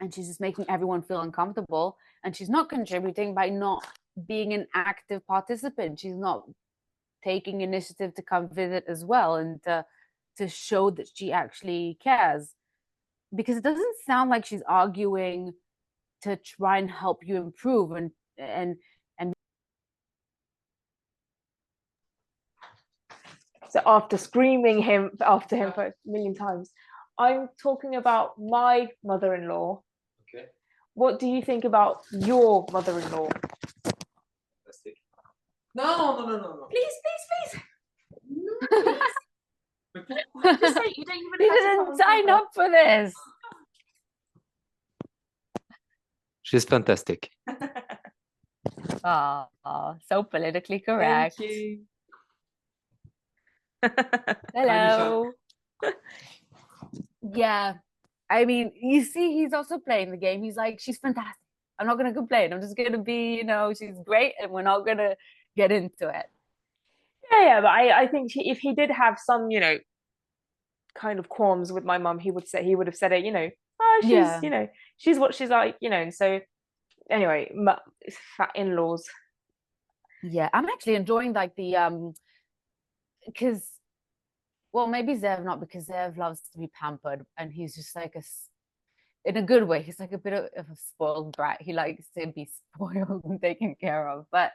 and she's just making everyone feel uncomfortable, and she's not contributing by not being an active participant. She's not taking initiative to come visit as well, and to show that she actually cares, because it doesn't sound like she's arguing to try and help you improve and So after screaming him after him for a million times, I'm talking about my mother-in-law. Okay. What do you think about your mother-in-law? No. Please. No, Just say you don't even you have to didn't sign comment. up for this. she's fantastic. Oh, so politically correct. Thank you. Hello. Yeah, I mean, you see, he's also playing the game. He's like, she's fantastic. I'm not gonna complain. I'm just gonna be, she's great, and we're not gonna get into it. Yeah, but I think if he did have some, kind of qualms with my mum, he would have said it, oh, she's, Yeah. she's what she's like, and so anyway, fat in-laws. Yeah, I'm actually enjoying like the because, well, maybe Zev not, because Zev loves to be pampered, and he's just like in a good way. He's like a bit of a spoiled brat. He likes to be spoiled and taken care of. But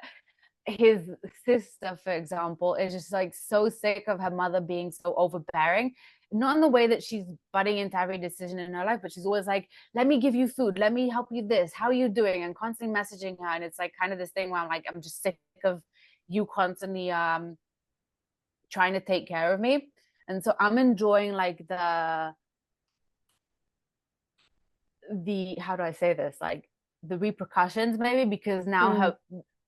his sister, for example, is just like so sick of her mother being so overbearing. Not in the way that she's butting into every decision in her life, but she's always like, let me give you food, let me help you this, how are you doing? And constantly messaging her. And it's like kind of this thing where I'm like, I'm just sick of you constantly trying to take care of me. And so I'm enjoying like the how do I say this, like the repercussions, maybe, because now her,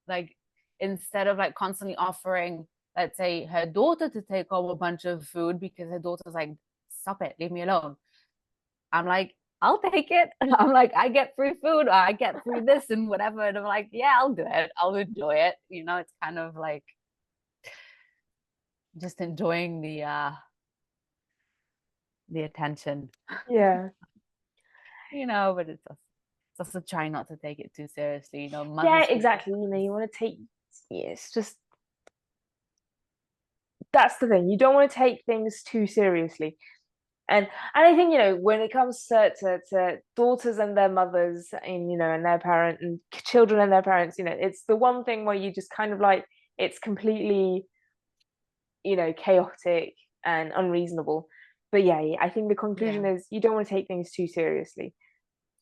like, instead of like constantly offering, let's say, her daughter to take home a bunch of food because her daughter's like, stop it, leave me alone, I'm like, I'll take it. I'm like, I get free food, or I get free this and whatever, and I'm like, yeah, I'll do it, I'll enjoy it. It's kind of like just enjoying the attention. Yeah. But it's also trying not to take it too seriously. Yeah, exactly. You want to take, it's just, that's the thing. You don't want to take things too seriously. And I think, when it comes to daughters and their mothers and their parent and children and their parents, it's the one thing where you just kind of like, it's completely, chaotic and unreasonable. But yeah, I think the conclusion is you don't want to take things too seriously.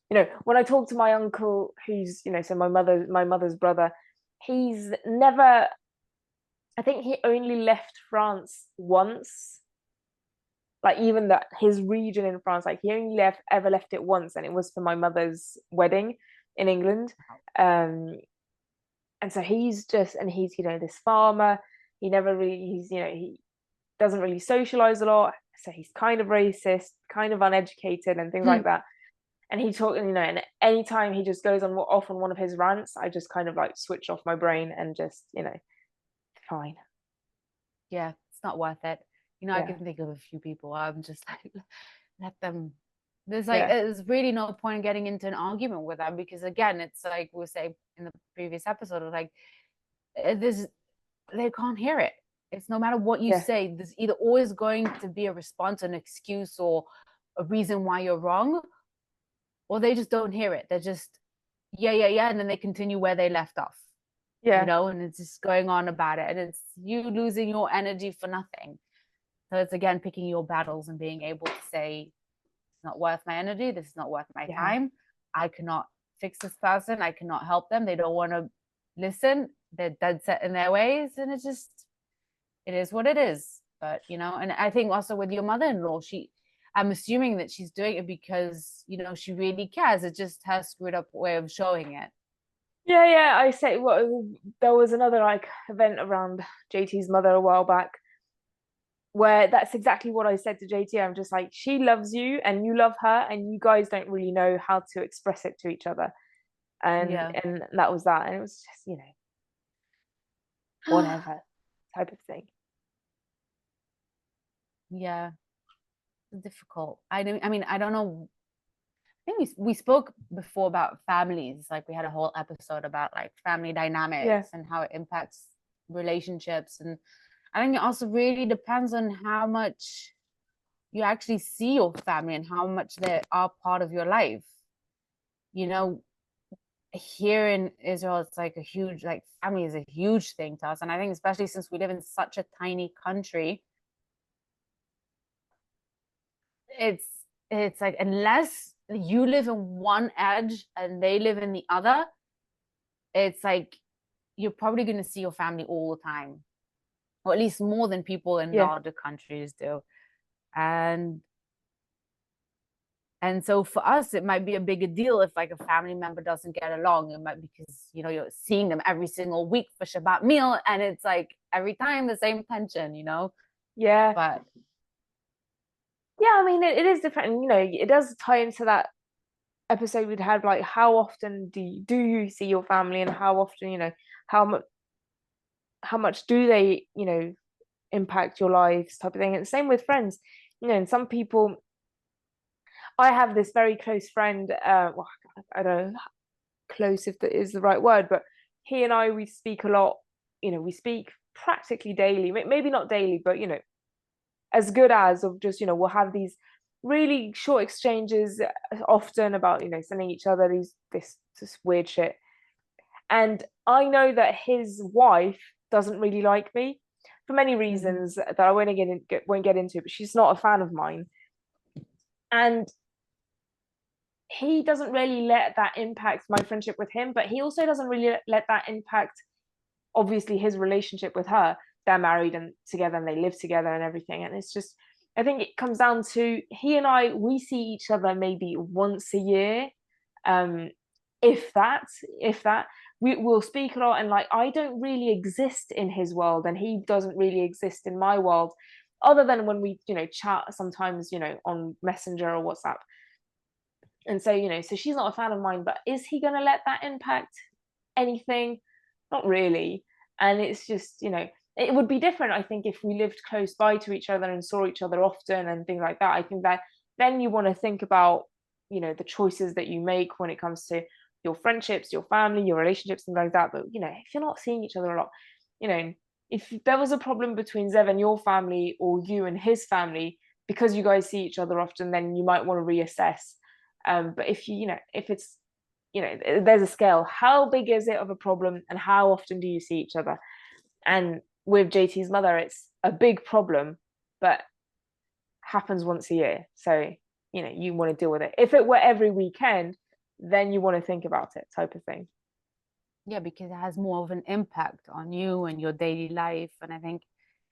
When I talk to my uncle, who's, so my mother's brother, he's never, I think he only left France once. Like, even that his region in France, like he only ever left it once, and it was for my mother's wedding in England. And so he's this farmer. He never really, he doesn't really socialize a lot. So he's kind of racist, kind of uneducated, and things like that. And he talked, and anytime he just goes off on one of his rants, I just kind of like switch off my brain and just, fine. Yeah, it's not worth it. I can think of a few people. I'm just like, let them. There's really no point in getting into an argument with them, because again, it's like we were saying in the previous episode, like they can't hear it. It's no matter what you say, there's either always going to be a response, an excuse, or a reason why you're wrong, or they just don't hear it. They're just yeah, and then they continue where they left off. And it's just going on about it, and it's you losing your energy for nothing. So it's again picking your battles and being able to say, it's not worth my energy, this is not worth my time, I cannot fix this person, I cannot help them, they don't want to listen, they're dead set in their ways, and it is what it is. But and I think also with your mother-in-law, I'm assuming that she's doing it because she really cares. It's just her screwed up way of showing it. Yeah, I say, there was another like event around JT's mother a while back where that's exactly what I said to JT. I'm just like, she loves you and you love her, and you guys don't really know how to express it to each other. And that was that. And it was just, whatever type of thing. Yeah. Difficult. I mean, I don't know. think we spoke before about families. Like we had a whole episode about like family dynamics and how it impacts relationships. And I think it also really depends on how much you actually see your family and how much they are part of your life. You know, here in Israel, it's like a huge, like family is a huge thing to us. And I think especially since we live in such a tiny country, it's like unless you live in one edge and they live in the other, it's like you're probably going to see your family all the time, or at least more than people in larger countries do. And so for us, it might be a bigger deal if like a family member doesn't get along. It might be because, you know, you're seeing them every single week for Shabbat meal, and it's like every time the same tension, you know? Yeah. But yeah, I mean, it is different. And, you know, it does tie into that episode we'd had, like how often do you see your family, and how often, you know, how much do they, you know, impact your lives, type of thing. And the same with friends, you know. And some people, I have this very close friend, well, I don't know close if that is the right word, but he and I, we speak a lot, you know, we speak practically daily, maybe not daily, but, you know, as good as, of just, you know, we'll have these really short exchanges often about, you know, sending each other this weird shit. And I know that his wife doesn't really like me for many reasons that I won't get into, but she's not a fan of mine. And he doesn't really let that impact my friendship with him, but he also doesn't really let that impact, obviously, his relationship with her. They're married and together and they live together and everything. And it's just, I think it comes down to he and I, we see each other maybe once a year, if that. We will speak a lot, and like I don't really exist in his world and he doesn't really exist in my world, other than when we, you know, chat sometimes, you know, on Messenger or WhatsApp. And so, you know, so she's not a fan of mine, but is he going to let that impact anything? Not really. And it's just, you know, it would be different, I think, if we lived close by to each other and saw each other often and things like that. I think that then you want to think about, you know, the choices that you make when it comes to your friendships, your family, your relationships, things like that. But, you know, if you're not seeing each other a lot, you know, if there was a problem between Zev and your family, or you and his family, because you guys see each other often, then you might want to reassess. But if you know, if it's, you know, there's a scale. How big is it of a problem, and how often do you see each other? And with JT's mother, it's a big problem, but happens once a year. So, you know, you want to deal with it. If it were every weekend, then you want to think about it, type of thing. Yeah, because it has more of an impact on you and your daily life. And I think,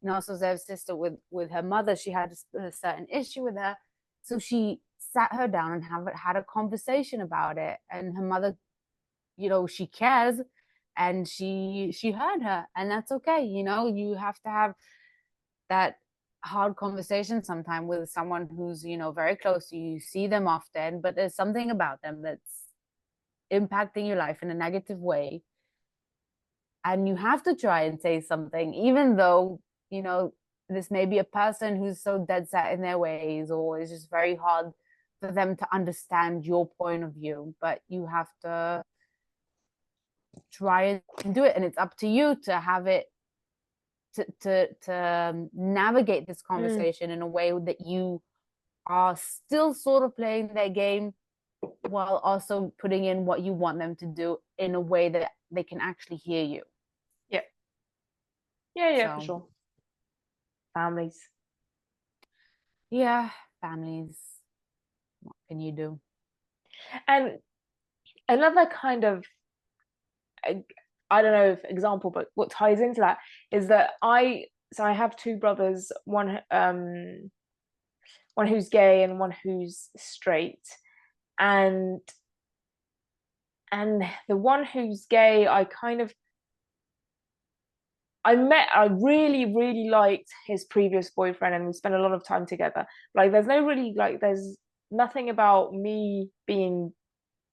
you know, also Zev's sister with her mother, she had a certain issue with her. So she sat her down and had a conversation about it. And her mother, you know, she cares, and she heard her, and that's okay. You know, you have to have that hard conversation sometime with someone who's, you know, very close to you. You see them often, but there's something about them that's impacting your life in a negative way, and you have to try and say something, even though, you know, this may be a person who's so dead set in their ways, or it's just very hard for them to understand your point of view. But you have to try and do it, and it's up to you to have it to navigate this conversation in a way that you are still sort of playing their game, while also putting in what you want them to do in a way that they can actually hear you. For sure. Families. Yeah, families. What can you do? And another kind of, I don't know if example, but what ties into that is that I have two brothers, one who's gay and one who's straight, and the one who's gay, I really, really liked his previous boyfriend, and we spent a lot of time together. Like, there's nothing about me being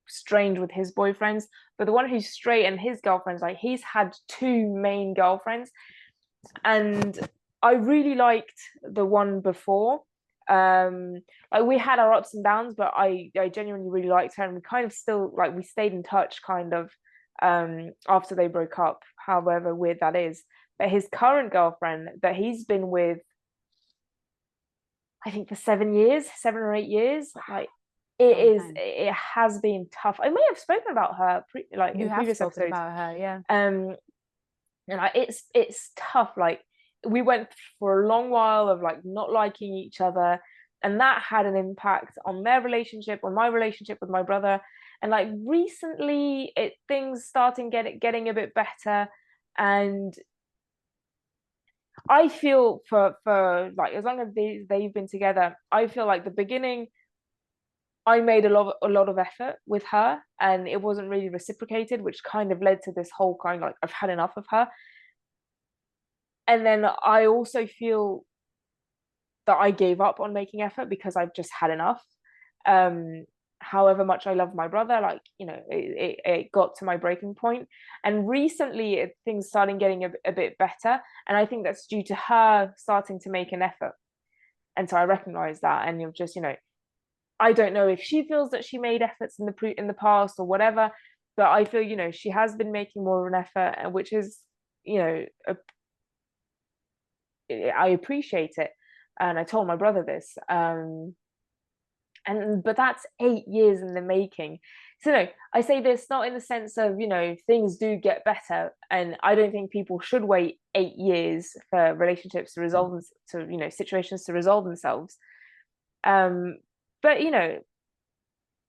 strange with his boyfriends, but the one who's straight and his girlfriends, like, he's had two main girlfriends, and I really liked the one before, Like we had our ups and downs, but I genuinely really liked her, and we kind of still like we stayed in touch kind of after they broke up, however weird that is. But his current girlfriend that he's been with, I think for 7 or 8 years, like it has been tough. I may have spoken about her in previous episodes about her, yeah. And like it's tough. Like we went for a long while of like not liking each other, and that had an impact on their relationship, on my relationship with my brother. And like recently things starting getting a bit better, and I feel for like as long as they've been together, I feel like the beginning I made a lot of effort with her, and it wasn't really reciprocated, which kind of led to this whole kind of like I've had enough of her. And then I also feel that I gave up on making effort because I've just had enough. However much I love my brother, like, you know, it got to my breaking point. And recently things started getting a bit better, and I think that's due to her starting to make an effort. And so I recognize that, and you're just, you know, I don't know if she feels that she made efforts in the past or whatever, but I feel, you know, she has been making more of an effort, and which is, you know, I appreciate it. And I told my brother this, but that's 8 years in the making. So no, I say this not in the sense of, you know, things do get better, and I don't think people should wait 8 years for relationships to resolve, to, you know, situations to resolve themselves. But, you know,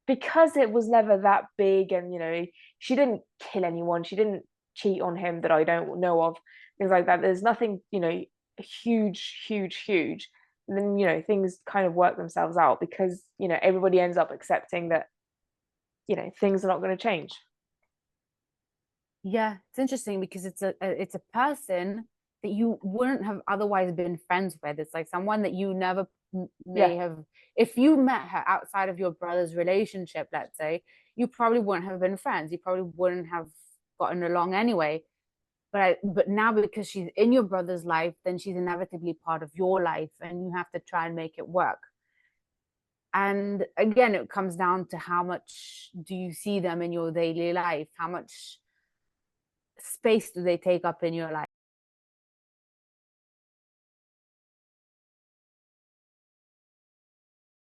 because it was never that big, and, you know, she didn't kill anyone, she didn't cheat on him that I don't know of, things like that, there's nothing, you know, huge, and then, you know, things kind of work themselves out because, you know, everybody ends up accepting that, you know, things are not going to change. Yeah, it's interesting because it's a person that you wouldn't have otherwise been friends with. It's like someone that you never may have, if you met her outside of your brother's relationship, let's say, you probably wouldn't have been friends, you probably wouldn't have gotten along anyway. But now because she's in your brother's life, then she's inevitably part of your life, and you have to try and make it work. And again, it comes down to how much do you see them in your daily life, how much space do they take up in your life.